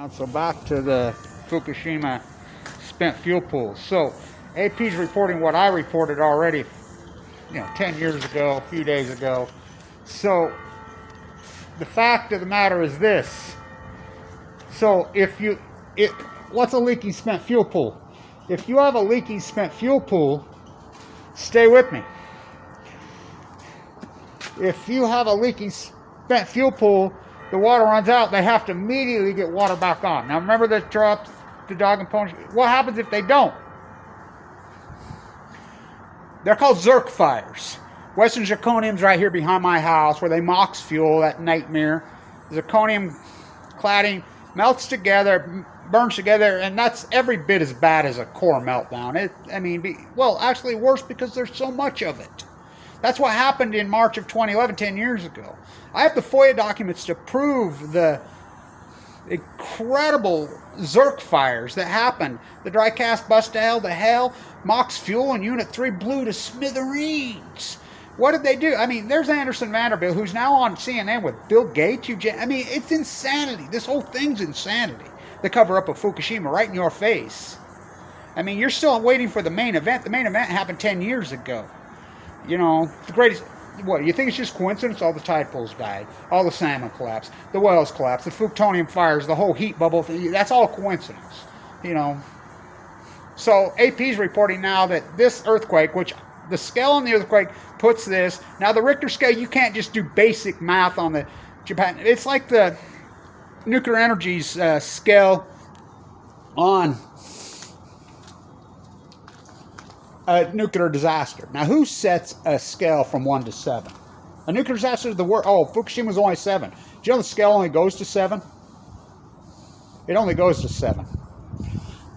So back to the Fukushima spent fuel pools. So AP's reporting what I reported already, 10 years ago, a few days ago. So the fact of the matter is this. So what's a leaking spent fuel pool? If you have a leaking spent fuel pool, stay with me. If you have a leaking spent fuel pool, the water runs out, they have to immediately get water back on. Now remember the drops, the dog and pony. What happens if they don't? They're called zirc fires. Western zirconium's right here behind my house where they MOX fuel, that nightmare. Zirconium cladding melts together, burns together, and that's every bit as bad as a core meltdown. Actually worse because there's so much of it. That's what happened in March of 2011, 10 years ago. I have the FOIA documents to prove the incredible zirc fires that happened. The dry cast bust to hell, MOX fuel in Unit 3 blew to smithereens. What did they do? There's Anderson Vanderbilt, who's now on CNN with Bill Gates. It's insanity. This whole thing's insanity. The cover-up of Fukushima right in your face. You're still waiting for the main event. The main event happened 10 years ago. The greatest... What, you think it's just coincidence? All the tide pools died. All the salmon collapsed. The wells collapsed. The plutonium fires, the whole heat bubble thing. That's all coincidence. So AP's reporting now that this earthquake, which the scale on the earthquake puts this... Now the Richter scale, you can't just do basic math on the Japan. It's like the nuclear energy's scale on a nuclear disaster. Now, who sets a scale from 1 to 7? A nuclear disaster is the worst. Oh, Fukushima was only 7. Do you know the scale only goes to 7? It only goes to 7.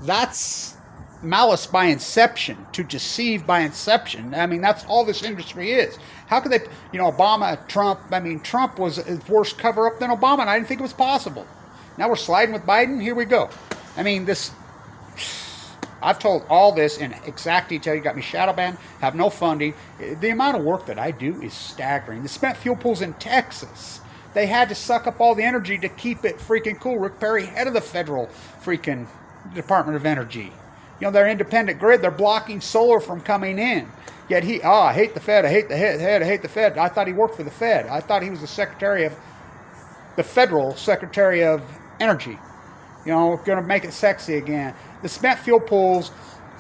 That's malice by inception, to deceive by inception. That's all this industry is. How could they, Obama, Trump, Trump was a worse cover-up than Obama, and I didn't think it was possible. Now we're sliding with Biden. Here we go. I've told all this in exact detail. You got me shadow banned, have no funding. The amount of work that I do is staggering. The spent fuel pools in Texas, they had to suck up all the energy to keep it freaking cool. Rick Perry, head of the federal freaking Department of Energy. Their independent grid, they're blocking solar from coming in. Yet I hate the Fed, I hate the Fed, I hate the Fed. I thought he worked for the Fed. I thought he was the federal secretary of energy. Going to make it sexy again. The spent fuel pools.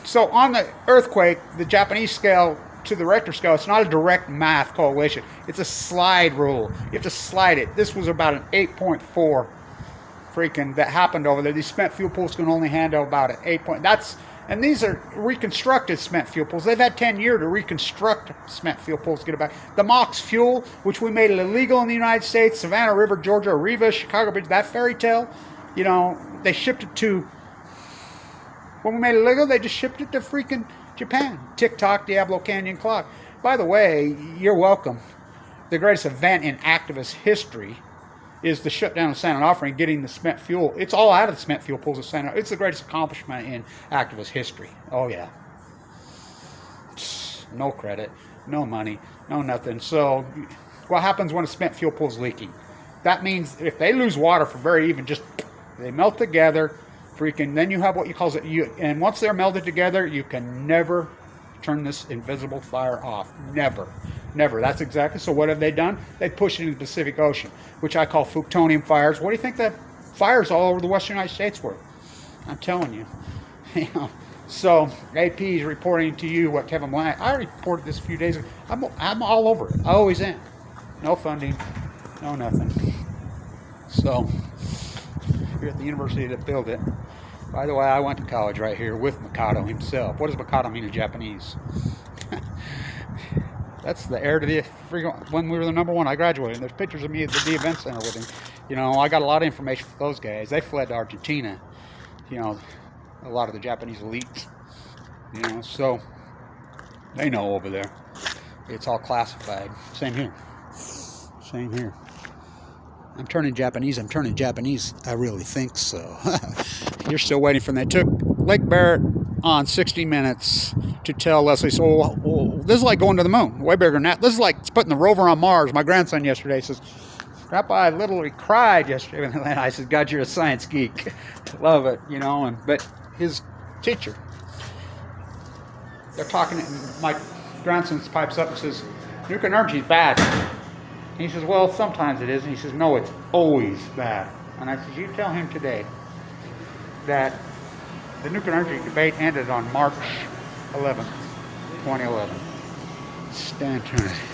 So on the earthquake, the Japanese scale to the Richter scale, it's not a direct math correlation. It's a slide rule. You have to slide it. This was about an 8.4 freaking that happened over there. These spent fuel pools can only handle about an 8 point. And these are reconstructed spent fuel pools. They've had 10 years to reconstruct spent fuel pools to get it back. The MOX fuel, which we made it illegal in the United States, Savannah River, Georgia, Arriva, Chicago Bridge, that fairy tale, they shipped it to... When we made it illegal, they just shipped it to freaking Japan. TikTok, Diablo Canyon Clock. By the way, you're welcome. The greatest event in activist history is the shutdown of San Onofre and getting the spent fuel. It's all out of the spent fuel pools of San Onofre. It's the greatest accomplishment in activist history. Oh, yeah. No credit, no money, no nothing. So what happens when a spent fuel pool is leaking? That means if they lose water for they melt together, then you have what you call it. And once they're melted together, you can never turn this invisible fire off. Never. That's exactly. So what have they done? They pushed it into the Pacific Ocean, which I call plutonium fires. What do you think the fires all over the western United States were? I'm telling you. So AP is reporting to you what Kevin Blank. I reported this a few days ago. I'm all over it. I always am. No funding. No nothing. So here at the university that built it. By the way, I went to college right here with Mikado himself. What does Mikado mean in Japanese? That's the heir to the when we were the #1. I graduated. And there's pictures of me at the D Event Center with him. I got a lot of information for those guys. They fled to Argentina. A lot of the Japanese elites. So they know over there. It's all classified. Same here. I'm turning Japanese. I really think so. You're still waiting for that. It took Lake Barrett on 60 Minutes to tell Leslie, this is like going to the moon. Way bigger than that. This is like putting the rover on Mars. My grandson yesterday says, Grandpa, I literally cried yesterday. And I said, God, you're a science geek. Love it, you know. But his teacher, they're talking, and my grandson pipes up and says, nuclear energy is bad. And he says, well, sometimes it is. And he says, no, it's always bad. And I said, you tell him today that the nuclear energy debate ended on March 11th, 2011. Stand tuned.